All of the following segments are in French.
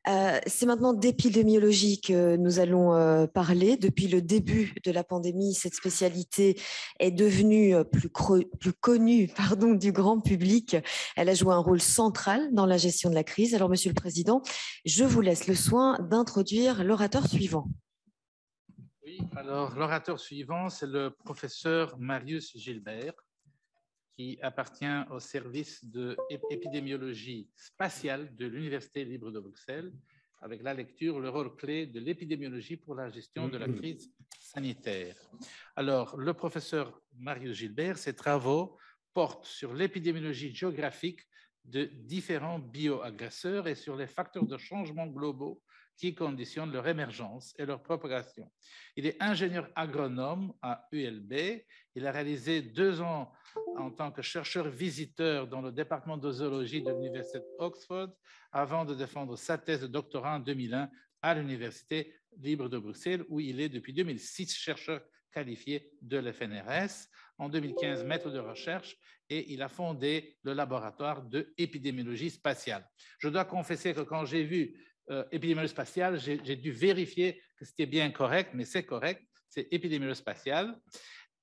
C'est maintenant d'épidémiologie que nous allons parler. Depuis le début de la pandémie, cette spécialité est devenue plus connue pardon, du grand public. Elle a joué un rôle central dans la gestion de la crise. Alors, Monsieur le Président, je vous laisse le soin d'introduire l'orateur suivant. Oui, alors l'orateur suivant, c'est le professeur Marius Gilbert, qui appartient au service d'épidémiologie spatiale de l'Université libre de Bruxelles, avec la lecture, le rôle clé de l'épidémiologie pour la gestion de la crise sanitaire. Alors, le professeur Marius Gilbert, ses travaux portent sur l'épidémiologie géographique de différents bioagresseurs et sur les facteurs de changement globaux qui conditionnent leur émergence et leur propagation. Il est ingénieur agronome à ULB. Il a réalisé 2 ans en tant que chercheur visiteur dans le département de zoologie de l'Université d'Oxford avant de défendre sa thèse de doctorat en 2001 à l'Université libre de Bruxelles, où il est depuis 2006 chercheur qualifié de l'FNRS, en 2015 maître de recherche, et il a fondé le laboratoire de épidémiologie spatiale. Je dois confesser que quand j'ai vu épidémiologie spatiale, j'ai dû vérifier que c'était bien correct, mais c'est correct, c'est épidémiologie spatiale.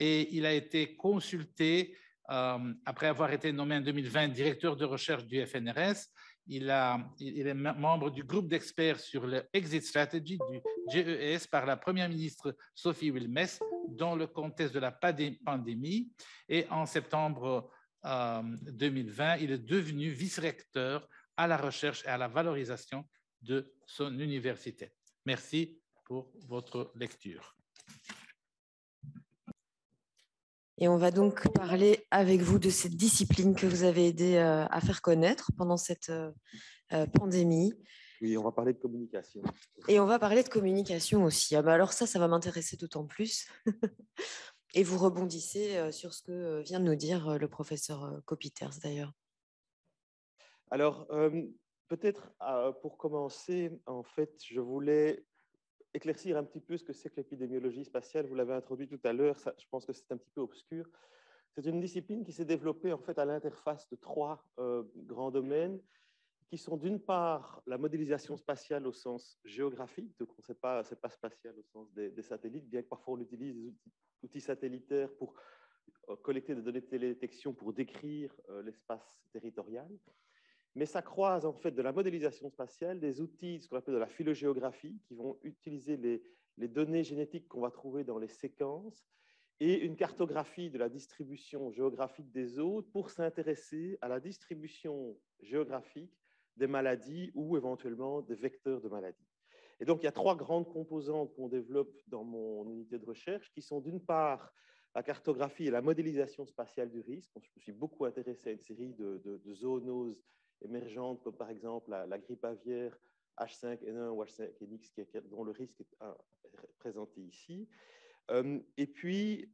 Et il a été consulté après avoir été nommé en 2020 directeur de recherche du FNRS. Il est membre du groupe d'experts sur le Exit Strategy du GES par la première ministre Sophie Wilmès dans le contexte de la pandémie. Et en septembre 2020, il est devenu vice-recteur à la recherche et à la valorisation de son université. Merci pour votre lecture. Et on va donc parler avec vous de cette discipline que vous avez aidé à faire connaître pendant cette pandémie. Oui, on va parler de communication. Et on va parler de communication aussi. Ah bah alors ça va m'intéresser d'autant plus. Et vous rebondissez sur ce que vient de nous dire le professeur Copiters d'ailleurs. Alors, peut-être pour commencer, en fait, je voulais éclaircir un petit peu ce que c'est que l'épidémiologie spatiale. Vous l'avez introduit tout à l'heure, je pense que c'est un petit peu obscur. C'est une discipline qui s'est développée en fait à l'interface de 3 grands domaines qui sont d'une part la modélisation spatiale au sens géographique, donc ce n'est pas spatial au sens des satellites, bien que parfois on utilise des outils satellitaires pour collecter des données de télédétection pour décrire l'espace territorial. Mais ça croise en fait de la modélisation spatiale des outils, ce qu'on appelle de la phylogéographie, qui vont utiliser les données génétiques qu'on va trouver dans les séquences et une cartographie de la distribution géographique des hôtes pour s'intéresser à la distribution géographique des maladies ou éventuellement des vecteurs de maladies. Et donc, il y a 3 grandes composantes qu'on développe dans mon unité de recherche qui sont d'une part la cartographie et la modélisation spatiale du risque. Je me suis beaucoup intéressé à une série de zoonoses émergentes, comme par exemple la grippe aviaire H5N1 ou H5N1, dont le risque est présenté ici. Et puis,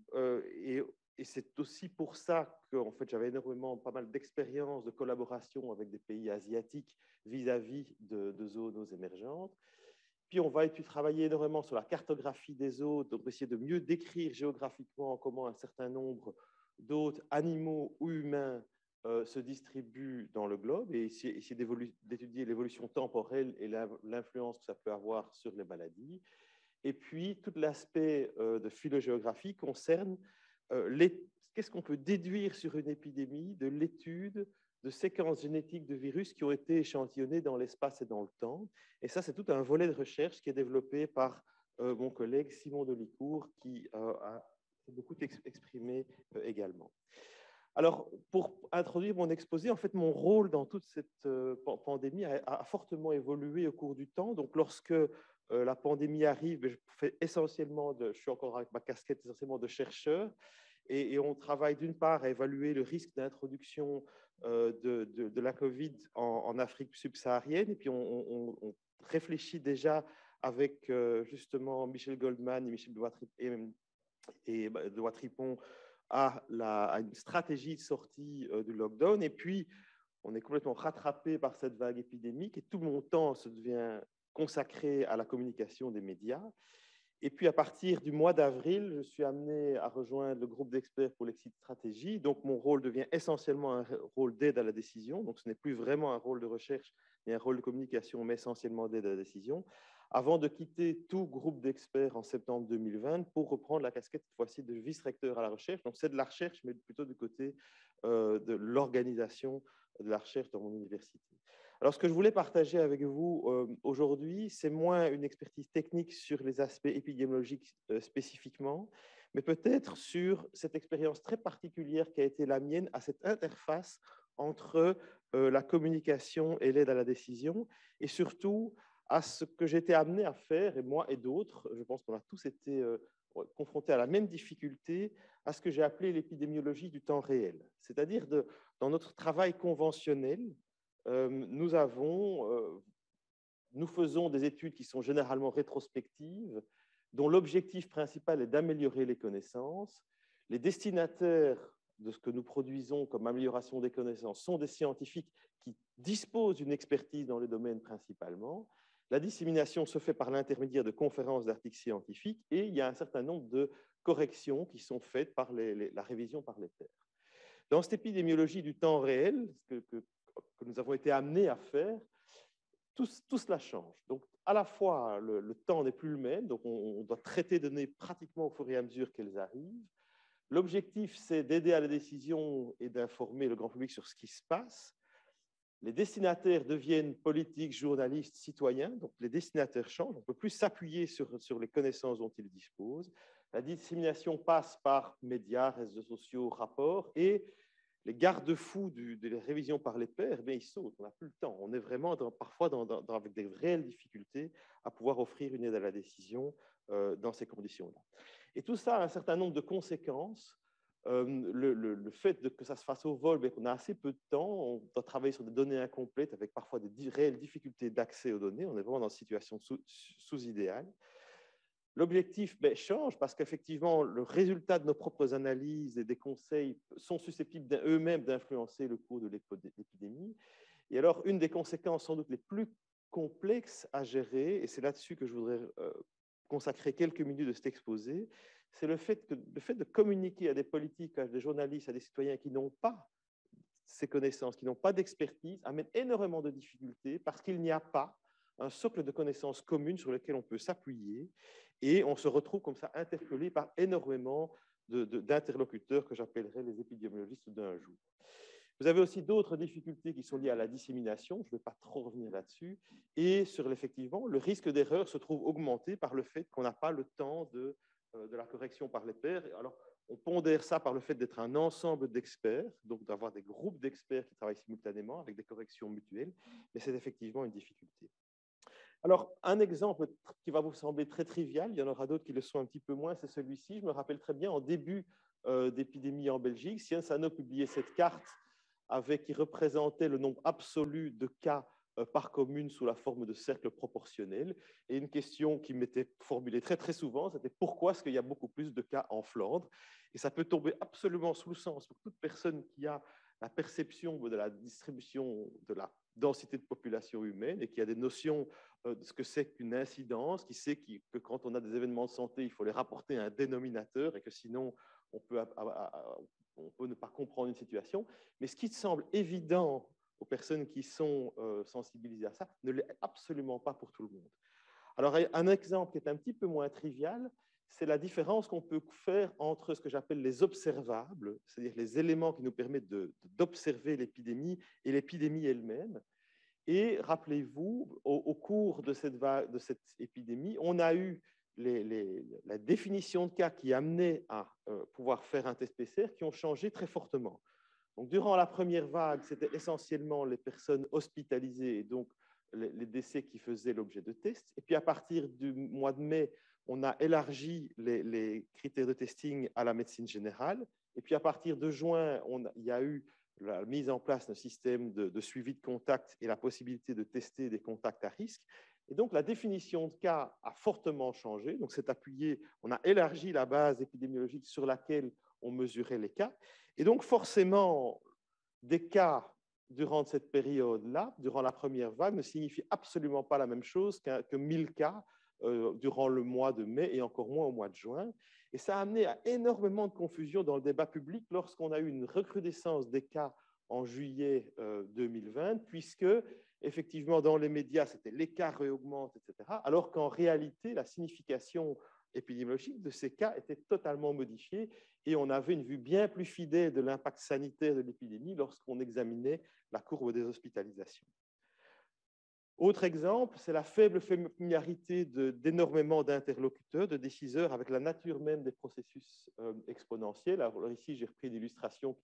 et c'est aussi pour ça que en fait, j'avais pas mal d'expériences de collaboration avec des pays asiatiques vis-à-vis de zoonoses émergentes. Puis, on va travailler énormément sur la cartographie des hôtes, donc essayer de mieux décrire géographiquement comment un certain nombre d'hôtes, animaux ou humains, se distribuent dans le globe et essayer d'étudier l'évolution temporelle et l'influence que ça peut avoir sur les maladies. Et puis, tout l'aspect de phylogéographie concerne qu'est-ce qu'on peut déduire sur une épidémie de l'étude de séquences génétiques de virus qui ont été échantillonnées dans l'espace et dans le temps. Et ça, c'est tout un volet de recherche qui est développé par mon collègue Simon Delicourt, qui a beaucoup exprimé également. Alors, pour introduire mon exposé, en fait, mon rôle dans toute cette pandémie a fortement évolué au cours du temps. Donc, lorsque la pandémie arrive, je suis encore avec ma casquette essentiellement de chercheur, et on travaille d'une part à évaluer le risque d'introduction de la Covid en Afrique subsaharienne, et puis on réfléchit déjà avec justement Michel Goldman et Michel Doigt-Tripon à une stratégie de sortie du lockdown, et puis on est complètement rattrapé par cette vague épidémique, et tout mon temps se devient consacré à la communication des médias. Et puis, à partir du mois d'avril, je suis amené à rejoindre le groupe d'experts pour l'exit stratégie. Donc, mon rôle devient essentiellement un rôle d'aide à la décision. Donc, ce n'est plus vraiment un rôle de recherche ni un rôle de communication, mais essentiellement d'aide à la décision, avant de quitter tout groupe d'experts en septembre 2020 pour reprendre la casquette, cette fois-ci, de vice-recteur à la recherche. Donc, c'est de la recherche, mais plutôt du côté de l'organisation de la recherche dans mon université. Alors, ce que je voulais partager avec vous aujourd'hui, c'est moins une expertise technique sur les aspects épidémiologiques spécifiquement, mais peut-être sur cette expérience très particulière qui a été la mienne à cette interface entre la communication et l'aide à la décision, et surtout à ce que j'étais amené à faire, et moi et d'autres, je pense qu'on a tous été confrontés à la même difficulté, à ce que j'ai appelé l'épidémiologie du temps réel. C'est-à-dire dans notre travail conventionnel, nous faisons des études qui sont généralement rétrospectives, dont l'objectif principal est d'améliorer les connaissances. Les destinataires de ce que nous produisons comme amélioration des connaissances sont des scientifiques qui disposent d'une expertise dans le domaine principalement. La dissémination se fait par l'intermédiaire de conférences d'articles scientifiques et il y a un certain nombre de corrections qui sont faites par la révision par les pairs. Dans cette épidémiologie du temps réel, que nous avons été amenés à faire, tout cela change. Donc, à la fois, le temps n'est plus le même, donc on doit traiter des données pratiquement au fur et à mesure qu'elles arrivent. L'objectif, c'est d'aider à la décision et d'informer le grand public sur ce qui se passe. Les destinataires deviennent politiques, journalistes, citoyens, donc les destinataires changent. On ne peut plus s'appuyer sur les connaissances dont ils disposent. La dissémination passe par médias, réseaux sociaux, rapports, et les garde-fous de la révision par les pairs, ils sautent, on n'a plus le temps. On est vraiment parfois avec des réelles difficultés à pouvoir offrir une aide à la décision dans ces conditions-là. Et tout ça a un certain nombre de conséquences. Le fait que ça se fasse au vol, qu'on a assez peu de temps, on doit travailler sur des données incomplètes avec parfois des réelles difficultés d'accès aux données. On est vraiment dans une situation sous-idéale. L'objectif change parce qu'effectivement, le résultat de nos propres analyses et des conseils sont susceptibles eux-mêmes d'influencer le cours de l'épidémie. Et alors, une des conséquences sans doute les plus complexes à gérer, et c'est là-dessus que je voudrais consacrer quelques minutes de cet exposé, c'est le fait de communiquer à des politiques, à des journalistes, à des citoyens qui n'ont pas ces connaissances, qui n'ont pas d'expertise, amène énormément de difficultés parce qu'il n'y a pas un socle de connaissances communes sur lequel on peut s'appuyer, et on se retrouve comme ça interpellé par énormément d'interlocuteurs que j'appellerais les épidémiologistes d'un jour. Vous avez aussi d'autres difficultés qui sont liées à la dissémination, je ne vais pas trop revenir là-dessus, et sur effectivement, le risque d'erreur se trouve augmenté par le fait qu'on n'a pas le temps de la correction par les pairs. Alors, on pondère ça par le fait d'être un ensemble d'experts, donc d'avoir des groupes d'experts qui travaillent simultanément avec des corrections mutuelles, mais c'est effectivement une difficulté. Alors, un exemple qui va vous sembler très trivial, il y en aura d'autres qui le sont un petit peu moins, c'est celui-ci. Je me rappelle très bien, en début d'épidémie en Belgique, Sciences Anno publiait cette carte qui représentait le nombre absolu de cas par commune sous la forme de cercles proportionnels. Et une question qui m'était formulée très, très souvent, c'était pourquoi est-ce qu'il y a beaucoup plus de cas en Flandre? Et ça peut tomber absolument sous le sens pour toute personne qui a la perception de la distribution de la densité de population humaine et qui a des notions de ce que c'est qu'une incidence, qui sait que quand on a des événements de santé, il faut les rapporter à un dénominateur et que sinon on peut ne pas comprendre une situation. Mais ce qui semble évident aux personnes qui sont sensibilisées à ça ne l'est absolument pas pour tout le monde. Alors, un exemple qui est un petit peu moins trivial, c'est la différence qu'on peut faire entre ce que j'appelle les observables, c'est-à-dire les éléments qui nous permettent d'observer l'épidémie et l'épidémie elle-même. Et rappelez-vous, au cours de cette épidémie, on a eu la définition de cas qui amenait à pouvoir faire un test PCR qui ont changé très fortement. Donc, durant la première vague, c'était essentiellement les personnes hospitalisées et donc les décès qui faisaient l'objet de tests. Et puis, à partir du mois de mai, on a élargi les critères de testing à la médecine générale. Et puis, à partir de juin, il y a eu la mise en place d'un système de suivi de contact et la possibilité de tester des contacts à risque. Et donc, la définition de cas a fortement changé. Donc, c'est appuyé, on a élargi la base épidémiologique sur laquelle on mesurait les cas. Et donc, forcément, des cas durant cette période-là, durant la première vague, ne signifie absolument pas la même chose que 1000 cas durant le mois de mai et encore moins au mois de juin. Et ça a amené à énormément de confusion dans le débat public lorsqu'on a eu une recrudescence des cas en juillet 2020, puisque effectivement dans les médias, c'était les cas réaugmentent, etc., alors qu'en réalité, la signification épidémiologique de ces cas était totalement modifiée et on avait une vue bien plus fidèle de l'impact sanitaire de l'épidémie lorsqu'on examinait la courbe des hospitalisations. Autre exemple, c'est la faible familiarité d'énormément d'interlocuteurs, de décideurs avec la nature même des processus exponentiels. Alors ici, j'ai repris l'illustration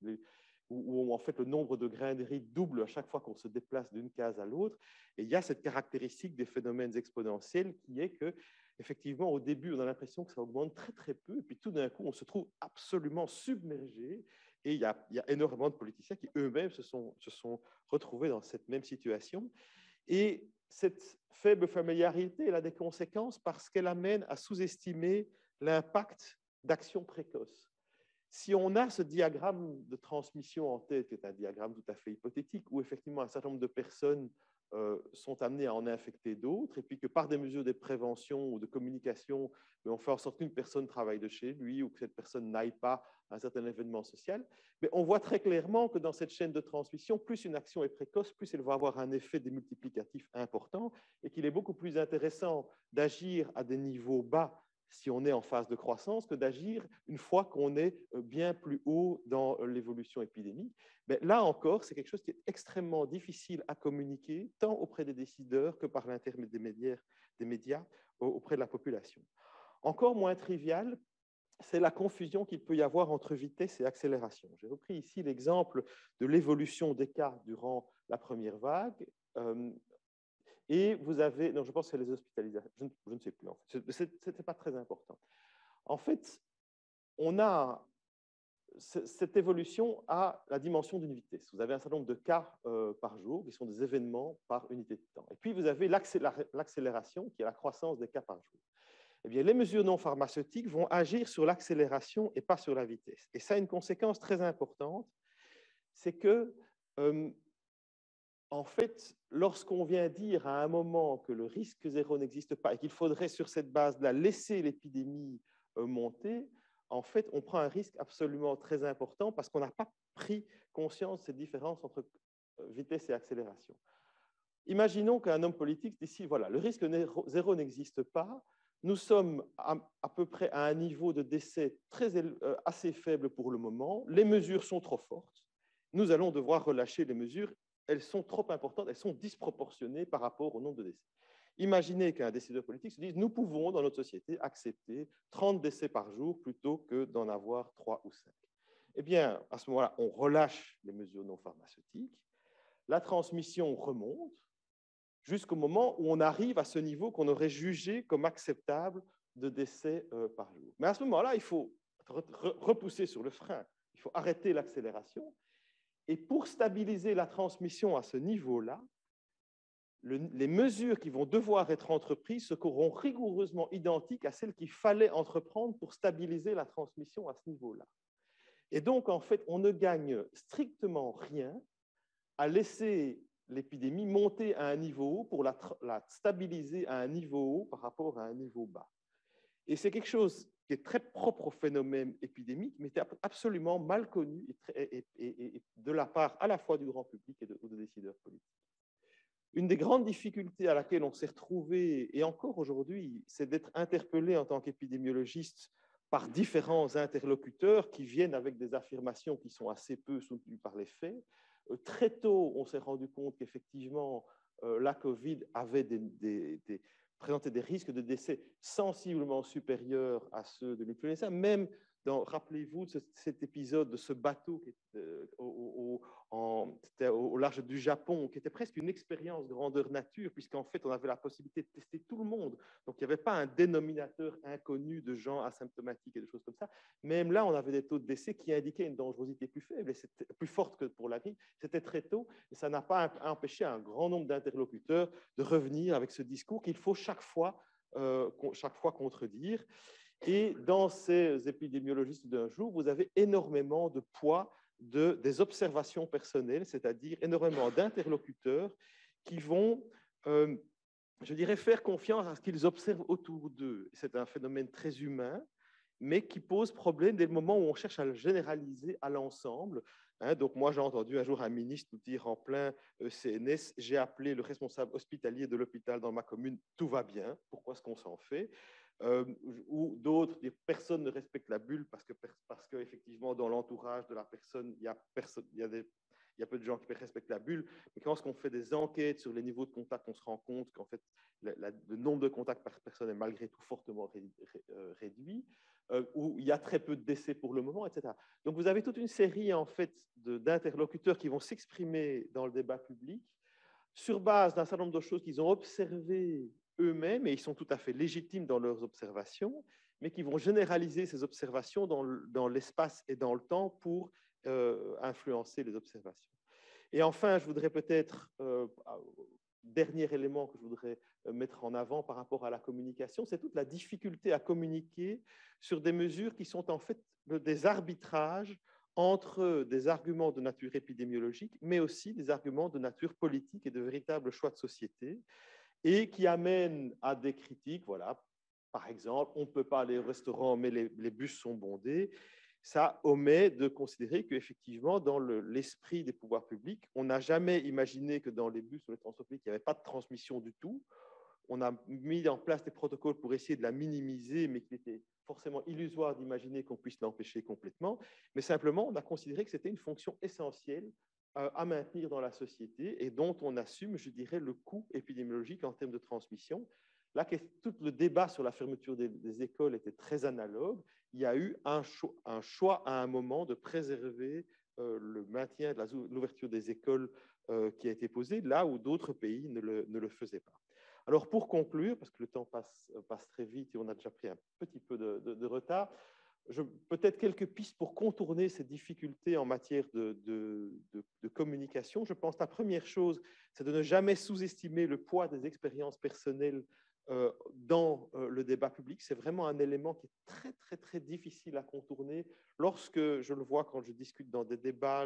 où en fait le nombre de grains de riz double à chaque fois qu'on se déplace d'une case à l'autre. Et il y a cette caractéristique des phénomènes exponentiels qui est que, effectivement, au début, on a l'impression que ça augmente très très peu, et puis tout d'un coup, on se trouve absolument submergé. Et il y a énormément de politiciens qui eux-mêmes se sont retrouvés dans cette même situation. Et cette faible familiarité, elle a des conséquences parce qu'elle amène à sous-estimer l'impact d'actions précoces. Si on a ce diagramme de transmission en tête, qui est un diagramme tout à fait hypothétique, où effectivement un certain nombre de personnes sont amenées à en infecter d'autres, et puis que par des mesures de prévention ou de communication, on fait en sorte qu'une personne travaille de chez lui ou que cette personne n'aille pas à un certain événement social, mais on voit très clairement que dans cette chaîne de transmission, plus une action est précoce, plus elle va avoir un effet démultiplicatif important, et qu'il est beaucoup plus intéressant d'agir à des niveaux bas si on est en phase de croissance, que d'agir une fois qu'on est bien plus haut dans l'évolution épidémique. Mais là encore, c'est quelque chose qui est extrêmement difficile à communiquer, tant auprès des décideurs que par l'intermédiaire des médias auprès de la population. Encore moins trivial, c'est la confusion qu'il peut y avoir entre vitesse et accélération. J'ai repris ici l'exemple de l'évolution des cas durant la première vague. Et vous avez, non, je pense que c'est les hospitalisations, je ne sais plus, en fait. Ce n'était pas très important. En fait, on a cette évolution à la dimension d'une vitesse. Vous avez un certain nombre de cas par jour, qui sont des événements par unité de temps. Et puis, vous avez l'accélération, qui est la croissance des cas par jour. Eh bien, les mesures non pharmaceutiques vont agir sur l'accélération et pas sur la vitesse. Et ça a une conséquence très importante, c'est que en fait, lorsqu'on vient dire à un moment que le risque zéro n'existe pas et qu'il faudrait sur cette base-là laisser l'épidémie monter, en fait, on prend un risque absolument très important parce qu'on n'a pas pris conscience de cette différence entre vitesse et accélération. Imaginons qu'un homme politique décide, voilà, le risque zéro n'existe pas, nous sommes à peu près à un niveau de décès assez faible pour le moment, les mesures sont trop fortes, nous allons devoir relâcher les mesures. Elles sont trop importantes, elles sont disproportionnées par rapport au nombre de décès. Imaginez qu'un décideur politique se dise, nous pouvons, dans notre société, accepter 30 décès par jour plutôt que d'en avoir 3 ou 5. Eh bien, à ce moment-là, on relâche les mesures non pharmaceutiques, la transmission remonte jusqu'au moment où on arrive à ce niveau qu'on aurait jugé comme acceptable de décès par jour. Mais à ce moment-là, il faut repousser sur le frein, il faut arrêter l'accélération. Et pour stabiliser la transmission à ce niveau-là, les mesures qui vont devoir être entreprises seront rigoureusement identiques à celles qu'il fallait entreprendre pour stabiliser la transmission à ce niveau-là. Et donc, en fait, on ne gagne strictement rien à laisser l'épidémie monter à un niveau haut pour la stabiliser à un niveau haut par rapport à un niveau bas. Et c'est quelque chose qui est très propre au phénomène épidémique, mais qui est absolument mal connu et de la part à la fois du grand public et des décideurs politiques. Une des grandes difficultés à laquelle on s'est retrouvé, et encore aujourd'hui, c'est d'être interpellé en tant qu'épidémiologiste par différents interlocuteurs qui viennent avec des affirmations qui sont assez peu soutenues par les faits. Très tôt, on s'est rendu compte qu'effectivement, la COVID avait présenter des risques de décès sensiblement supérieurs à ceux de l'influenza, même rappelez-vous de cet épisode de ce bateau qui était au large du Japon, qui était presque une expérience grandeur nature, puisqu'en fait, on avait la possibilité de tester tout le monde. Donc, il n'y avait pas un dénominateur inconnu de gens asymptomatiques et des choses comme ça. Même là, on avait des taux de décès qui indiquaient une dangerosité plus faible, et c'était plus forte que pour la grippe. C'était très tôt, et ça n'a pas empêché un grand nombre d'interlocuteurs de revenir avec ce discours qu'il faut chaque fois contredire. Et dans ces épidémiologistes d'un jour, vous avez énormément de poids des observations personnelles, c'est-à-dire énormément d'interlocuteurs qui vont je dirais, faire confiance à ce qu'ils observent autour d'eux. C'est un phénomène très humain, mais qui pose problème dès le moment où on cherche à le généraliser à l'ensemble. Donc moi, j'ai entendu un jour un ministre nous dire en plein CNS, j'ai appelé le responsable hospitalier de l'hôpital dans ma commune, tout va bien, pourquoi est-ce qu'on s'en fait ou d'autres dire personne ne respecte la bulle parce que effectivement dans l'entourage de la personne il y a peu de gens qui respectent la bulle, mais quand on fait des enquêtes sur les niveaux de contact, on se rend compte qu'en fait le nombre de contacts par personne est malgré tout fortement réduit, où il y a très peu de décès pour le moment, etc. Donc vous avez toute une série en fait d'interlocuteurs qui vont s'exprimer dans le débat public sur base d'un certain nombre de choses qu'ils ont observées eux-mêmes, et ils sont tout à fait légitimes dans leurs observations, mais qui vont généraliser ces observations dans l'espace et dans le temps pour influencer les observations. Et enfin, je voudrais peut-être, dernier élément que je voudrais mettre en avant par rapport à la communication, c'est toute la difficulté à communiquer sur des mesures qui sont en fait des arbitrages entre des arguments de nature épidémiologique, mais aussi des arguments de nature politique et de véritables choix de société, et qui amènent à des critiques. Voilà, par exemple, on ne peut pas aller au restaurant, mais les bus sont bondés. Ça omet de considérer qu'effectivement, dans l'esprit des pouvoirs publics, on n'a jamais imaginé que dans les bus ou les transports publics, il n'y avait pas de transmission du tout. On a mis en place des protocoles pour essayer de la minimiser, mais qu'il était forcément illusoire d'imaginer qu'on puisse l'empêcher complètement. Mais simplement, on a considéré que c'était une fonction essentielle à maintenir dans la société et dont on assume, je dirais, le coût épidémiologique en termes de transmission. Là, tout le débat sur la fermeture des écoles était très analogue. Il y a eu un choix à un moment de préserver le maintien de l'ouverture des écoles qui a été posé, là où d'autres pays ne le faisaient pas. Alors, pour conclure, parce que le temps passe très vite et on a déjà pris un petit peu de retard, peut-être quelques pistes pour contourner ces difficultés en matière de communication. Je pense que la première chose, c'est de ne jamais sous-estimer le poids des expériences personnelles dans le débat public. C'est vraiment un élément qui est très, très, très difficile à contourner lorsque je le vois quand je discute dans des débats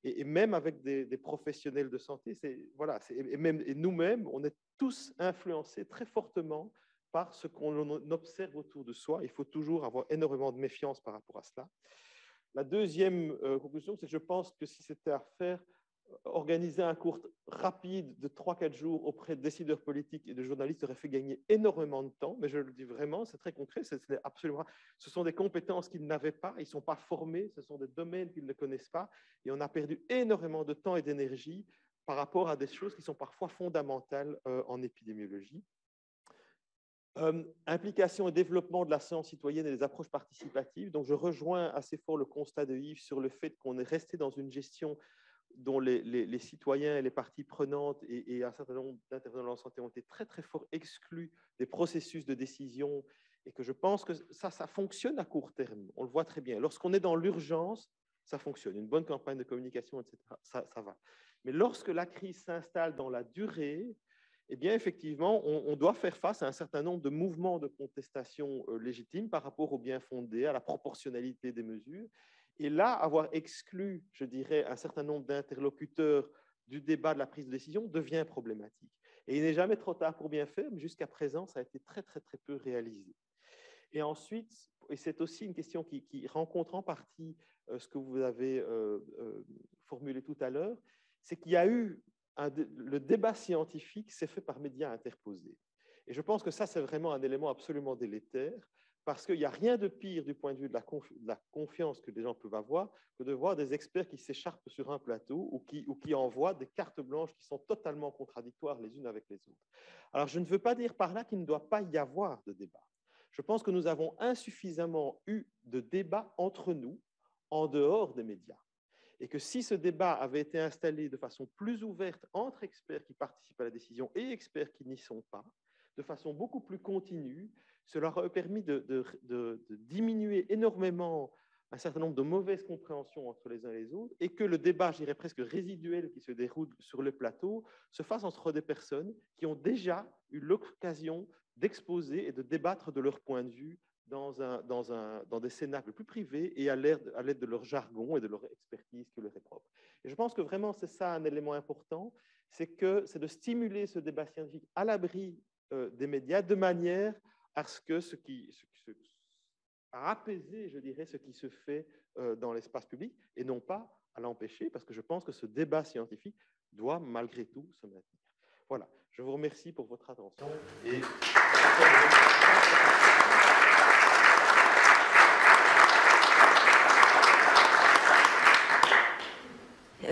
et même avec des professionnels de santé. Voilà, et nous-mêmes, on est tous influencés très fortement par ce qu'on observe autour de soi. Il faut toujours avoir énormément de méfiance par rapport à cela. La deuxième conclusion, c'est que je pense que si c'était à faire, organiser un cours rapide de 3-4 jours auprès de décideurs politiques et de journalistes aurait fait gagner énormément de temps, mais je le dis vraiment, c'est très concret, ce sont des compétences qu'ils n'avaient pas, ils ne sont pas formés, ce sont des domaines qu'ils ne connaissent pas, et on a perdu énormément de temps et d'énergie par rapport à des choses qui sont parfois fondamentales en épidémiologie. Implication et développement de la science citoyenne et des approches participatives. Donc, je rejoins assez fort le constat de Yves sur le fait qu'on est resté dans une gestion dont les citoyens et les parties prenantes et un certain nombre d'intervenants en santé ont été très, très fort exclus des processus de décision, et que je pense que ça fonctionne à court terme. On le voit très bien. Lorsqu'on est dans l'urgence, ça fonctionne. Une bonne campagne de communication, etc., ça va. Mais lorsque la crise s'installe dans la durée, eh bien, effectivement, on doit faire face à un certain nombre de mouvements de contestation légitimes par rapport au bien fondé, à la proportionnalité des mesures. Et là, avoir exclu, je dirais, un certain nombre d'interlocuteurs du débat de la prise de décision devient problématique. Et il n'est jamais trop tard pour bien faire, mais jusqu'à présent, ça a été très, très, très peu réalisé. Et ensuite, et c'est aussi une question qui rencontre en partie ce que vous avez formulé tout à l'heure, c'est qu'il y a eu le débat scientifique s'est fait par médias interposés. Et je pense que ça, c'est vraiment un élément absolument délétère, parce qu'il n'y a rien de pire du point de vue de la confiance que les gens peuvent avoir que de voir des experts qui s'écharpent sur un plateau ou qui envoient des cartes blanches qui sont totalement contradictoires les unes avec les autres. Alors, je ne veux pas dire par là qu'il ne doit pas y avoir de débat. Je pense que nous avons insuffisamment eu de débat entre nous en dehors des médias. Et que si ce débat avait été installé de façon plus ouverte entre experts qui participent à la décision et experts qui n'y sont pas, de façon beaucoup plus continue, cela aurait permis de diminuer énormément un certain nombre de mauvaises compréhensions entre les uns et les autres, et que le débat, je dirais presque résiduel, qui se déroule sur le plateau, se fasse entre des personnes qui ont déjà eu l'occasion d'exposer et de débattre de leur point de vue dans des cénacles plus privés et à l'aide de leur jargon et de leur expertise qui leur est propre. Et je pense que vraiment, c'est ça un élément important, c'est de stimuler ce débat scientifique à l'abri des médias, de manière à ce que à apaiser, je dirais, ce qui se fait dans l'espace public, et non pas à l'empêcher, parce que je pense que ce débat scientifique doit malgré tout se maintenir. Voilà, je vous remercie pour votre attention. Et...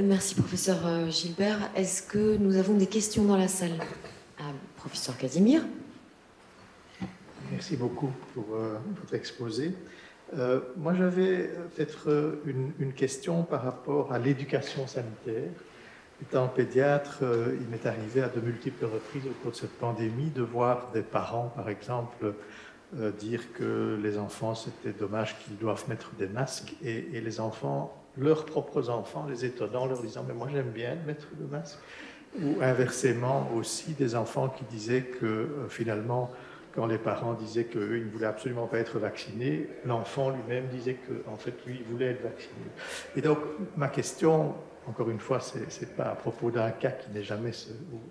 Merci, professeur Gilbert. Est-ce que nous avons des questions dans la salle? Professeur Casimir. Merci beaucoup pour votre exposé. Moi, j'avais peut-être une question par rapport à l'éducation sanitaire. Étant pédiatre, il m'est arrivé à de multiples reprises au cours de cette pandémie de voir des parents, par exemple, dire que les enfants, c'était dommage qu'ils doivent mettre des masques, et les enfants, leurs propres enfants, les étonnant, leur disant « mais moi j'aime bien mettre le masque ». Ou inversement aussi, des enfants qui disaient que finalement, quand les parents disaient qu'eux, ils ne voulaient absolument pas être vaccinés, l'enfant lui-même disait qu'en fait, lui, il voulait être vacciné. Et donc, ma question, encore une fois, ce n'est pas à propos d'un cas qui n'est jamais,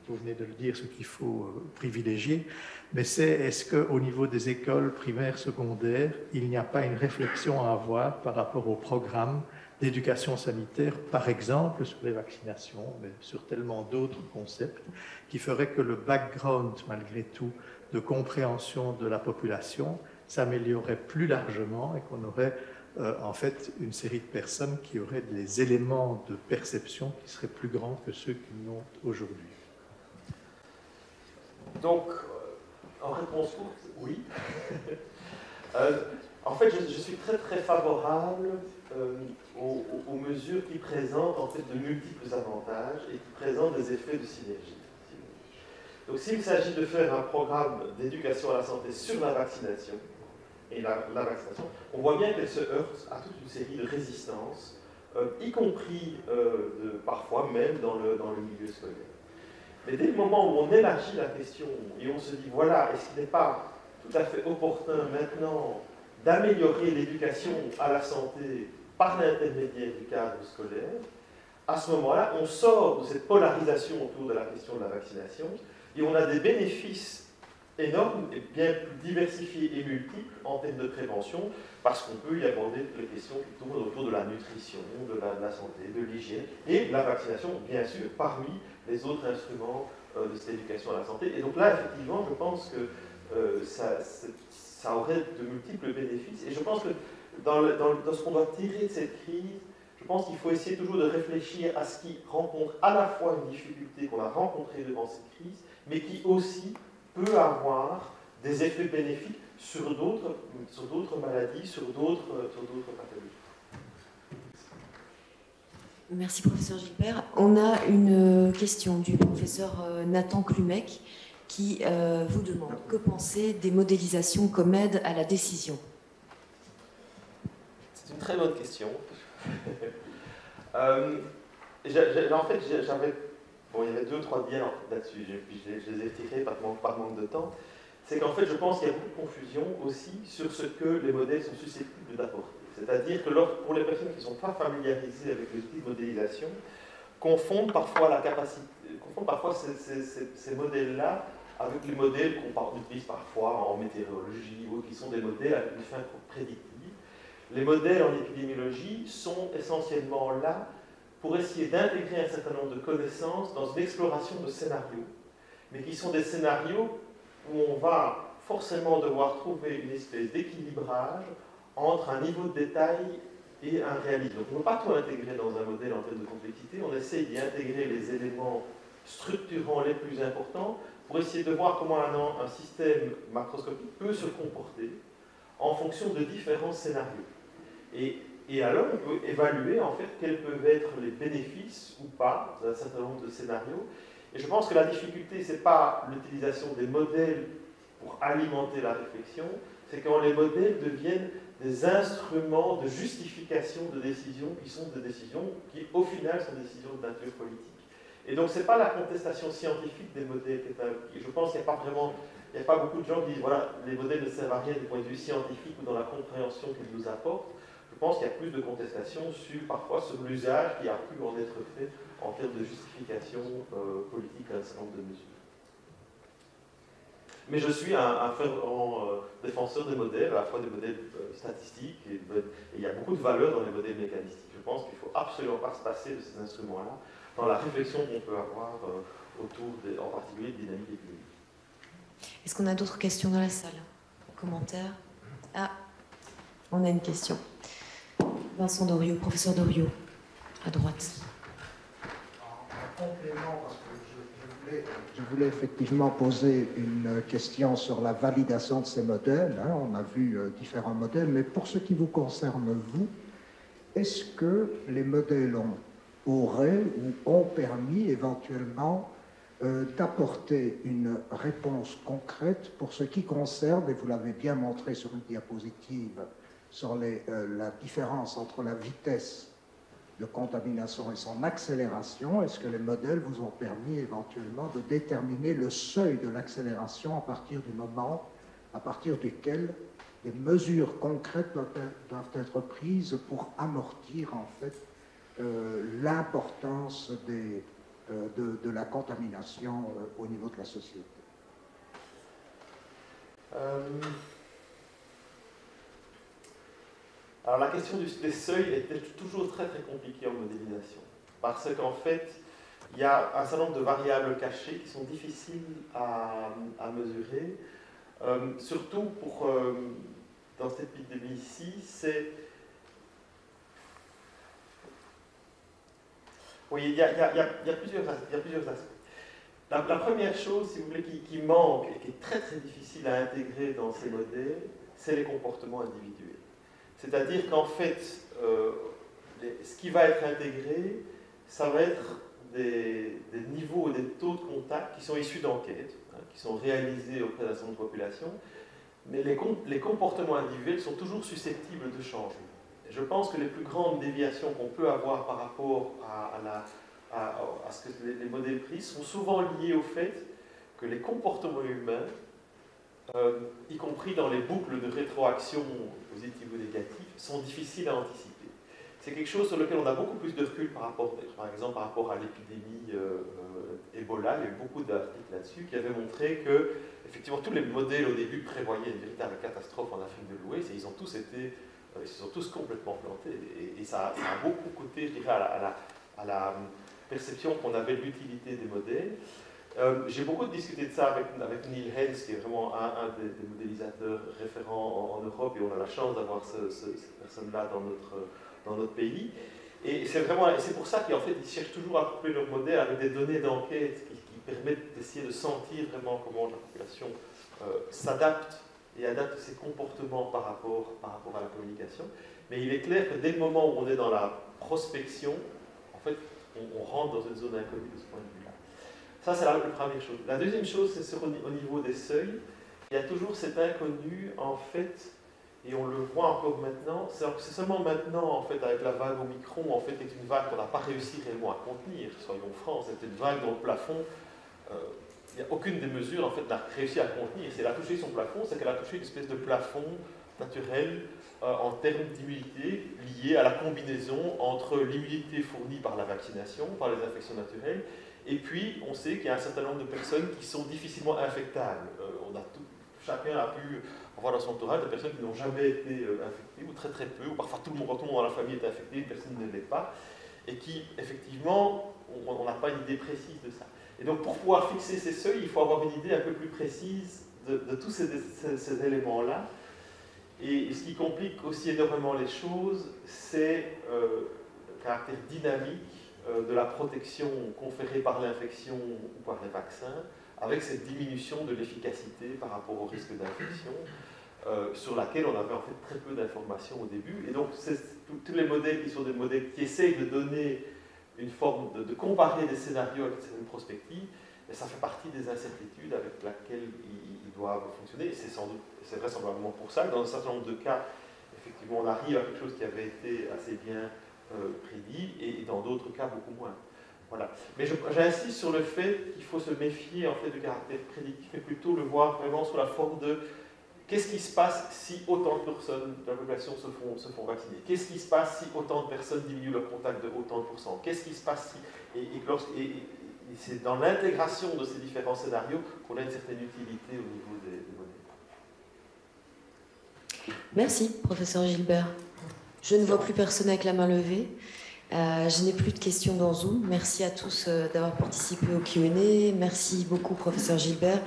vous venez de le dire, ce qu'il faut privilégier, mais c'est est-ce qu'au niveau des écoles primaires, secondaires, il n'y a pas une réflexion à avoir par rapport au programme d'éducation sanitaire, par exemple sur les vaccinations, mais sur tellement d'autres concepts, qui feraient que le background, malgré tout, de compréhension de la population s'améliorerait plus largement et qu'on aurait en fait une série de personnes qui auraient des éléments de perception qui seraient plus grands que ceux qu'ils n'ont aujourd'hui. Donc, en réponse courte, oui. En fait, je suis très très favorable aux mesures qui présentent en fait de multiples avantages et qui présentent des effets de synergie. Donc, s'il s'agit de faire un programme d'éducation à la santé sur la vaccination, et la vaccination, on voit bien qu'elle se heurte à toute une série de résistances, y compris parfois même dans le milieu scolaire. Mais dès le moment où on élargit la question et on se dit, voilà, est-ce qu'il n'est pas tout à fait opportun maintenant d'améliorer l'éducation à la santé par l'intermédiaire du cadre scolaire, à ce moment-là, on sort de cette polarisation autour de la question de la vaccination et on a des bénéfices énormes et bien plus diversifiés et multiples en termes de prévention, parce qu'on peut y aborder toutes les questions qui tournent autour de la nutrition, de la santé, de l'hygiène, et la vaccination, bien sûr, parmi les autres instruments de cette éducation à la santé. Et donc là, effectivement, je pense que ça aurait de multiples bénéfices. Et je pense que dans ce qu'on doit tirer de cette crise, je pense qu'il faut essayer toujours de réfléchir à ce qui rencontre à la fois une difficulté qu'on a rencontrée devant cette crise, mais qui aussi peut avoir des effets bénéfiques sur d'autres maladies, sur d'autres pathologies. Merci, professeur Gilbert. On a une question du professeur Nathan Klumec qui vous demande que penser des modélisations comme aide à la décision. C'est une très bonne question. En fait, il y avait 2 ou 3 biais là-dessus, je les ai tirés par manque de temps. C'est qu'en fait, je pense qu'il y a beaucoup de confusion aussi sur ce que les modèles sont susceptibles d'apporter. C'est-à-dire que pour les personnes qui ne sont pas familiarisées avec les outils de modélisation, confondent parfois ces modèles-là avec les modèles qu'on utilise parfois en météorologie ou qui sont des modèles avec une fin prédictive. Les modèles en épidémiologie sont essentiellement là pour essayer d'intégrer un certain nombre de connaissances dans une exploration de scénarios, mais qui sont des scénarios où on va forcément devoir trouver une espèce d'équilibrage entre un niveau de détail et un réalisme. Donc on ne peut pas tout intégrer dans un modèle en termes de complexité, on essaie d'y intégrer les éléments structurants les plus importants pour essayer de voir comment un système macroscopique peut se comporter en fonction de différents scénarios. Et alors, on peut évaluer en fait quels peuvent être les bénéfices ou pas d'un certain nombre de scénarios. Et je pense que la difficulté, ce n'est pas l'utilisation des modèles pour alimenter la réflexion, c'est quand les modèles deviennent des instruments de justification de décisions qui sont des décisions qui, au final, sont des décisions de nature politique. Et donc, ce n'est pas la contestation scientifique des modèles. Je pense qu'il n'y a pas beaucoup de gens qui disent voilà, les modèles ne servent à rien du point de vue scientifique ou dans la compréhension qu'ils nous apportent. Je pense qu'il y a plus de contestations parfois sur l'usage qui a pu en être fait en termes de justification politique d'un certain nombre de mesures. Mais je suis un fervent défenseur des modèles, à la fois des modèles statistiques, et il y a beaucoup de valeur dans les modèles mécanistiques. Je pense qu'il ne faut absolument pas se passer de ces instruments-là dans la réflexion qu'on peut avoir autour, en particulier, de dynamique économique. Est-ce qu'on a d'autres questions dans la salle? Commentaires? Ah, on a une question. Vincent Doriot, professeur Doriot, à droite. En complément, parce que je voulais effectivement poser une question sur la validation de ces modèles. Hein. On a vu différents modèles, mais pour ce qui vous concerne, vous, est-ce que les modèles auraient ou ont permis éventuellement d'apporter une réponse concrète pour ce qui concerne, et vous l'avez bien montré sur une diapositive, sur la différence entre la vitesse de contamination et son accélération? Est-ce que les modèles vous ont permis éventuellement de déterminer le seuil de l'accélération à partir du moment à partir duquel des mesures concrètes doivent être prises pour amortir en fait l'importance de la contamination au niveau de la société? Alors la question des seuils était toujours très très compliquée en modélisation, parce qu'en fait, il y a un certain nombre de variables cachées qui sont difficiles à mesurer, surtout dans cette épidémie-ci, oui, il y a plusieurs aspects. La première chose, si vous voulez, qui manque et qui est très très difficile à intégrer dans ces modèles, c'est les comportements individuels. C'est-à-dire qu'en fait, ce qui va être intégré, ça va être des niveaux, des taux de contact qui sont issus d'enquêtes, qui sont réalisés auprès d'un certain nombre de populations, mais les comportements individuels sont toujours susceptibles de changer. Et je pense que les plus grandes déviations qu'on peut avoir par rapport à ce que les modèles pris sont souvent liés au fait que les comportements humains, y compris dans les boucles de rétroaction positive ou négative, sont difficiles à anticiper. C'est quelque chose sur lequel on a beaucoup plus de recul par exemple par rapport à l'épidémie Ebola. Il y a eu beaucoup d'articles là-dessus qui avaient montré que effectivement tous les modèles au début prévoyaient une véritable catastrophe en Afrique de l'Ouest et ils se sont tous complètement plantés. Et ça a beaucoup coûté, je dirais, à la perception qu'on avait de l'utilité des modèles. J'ai beaucoup discuté de ça avec Neil Hens, qui est vraiment un des modélisateurs référents en Europe, et on a la chance d'avoir cette personne-là dans notre pays. Et c'est pour ça qu'en fait, ils cherchent toujours à coupler leur modèle avec des données d'enquête qui permettent d'essayer de sentir vraiment comment la population s'adapte et adapte ses comportements par rapport à la communication. Mais il est clair que dès le moment où on est dans la prospection, en fait, on rentre dans une zone inconnue de ce point de vue-là. Ça, c'est la première chose. La deuxième chose, c'est au niveau des seuils. Il y a toujours cet inconnu, en fait, et on le voit encore maintenant. C'est seulement maintenant, en fait, avec la vague Omicron, en fait, qui est une vague qu'on n'a pas réussi réellement à contenir, soyons francs. C'est une vague dont le plafond, il n'y a aucune des mesures, en fait, n'a réussi à contenir. Si elle a touché son plafond, c'est qu'elle a touché une espèce de plafond naturel en termes d'immunité lié à la combinaison entre l'immunité fournie par la vaccination, par les infections naturelles, et puis on sait qu'il y a un certain nombre de personnes qui sont difficilement infectables. Chacun a pu avoir dans son entourage des personnes qui n'ont jamais été infectées, ou très très peu, ou parfois tout le monde dans la famille est infecté, personne ne l'est pas, et qui, effectivement, on n'a pas une idée précise de ça. Et donc pour pouvoir fixer ces seuils, il faut avoir une idée un peu plus précise de tous ces éléments-là. Et ce qui complique aussi énormément les choses, c'est le caractère dynamique de la protection conférée par l'infection ou par les vaccins, avec cette diminution de l'efficacité par rapport au risque d'infection, sur laquelle on avait en fait très peu d'informations au début. Et donc tous les modèles qui sont des modèles qui essayent de donner une forme de comparer des scénarios avec certaines prospectives, et ça fait partie des incertitudes avec lesquelles ils doivent fonctionner. Et c'est vraisemblablement pour ça que dans un certain nombre de cas, effectivement, on arrive à quelque chose qui avait été assez bien prédit, et dans d'autres cas, beaucoup moins. Voilà. Mais j'insiste sur le fait qu'il faut se méfier en fait du caractère prédictif, mais plutôt le voir vraiment sous la forme de Qu'est-ce qui se passe si autant de personnes de la population se font vacciner? Qu'est-ce qui se passe si autant de personnes diminuent leur contact de autant de pourcents? Qu'est-ce qui se passe si... Et c'est dans l'intégration de ces différents scénarios qu'on a une certaine utilité au niveau des données. Merci, professeur Gilbert. Je ne vois plus personne avec la main levée. Je n'ai plus de questions dans Zoom. Merci à tous d'avoir participé au Q&A. Merci beaucoup, professeur Gilbert.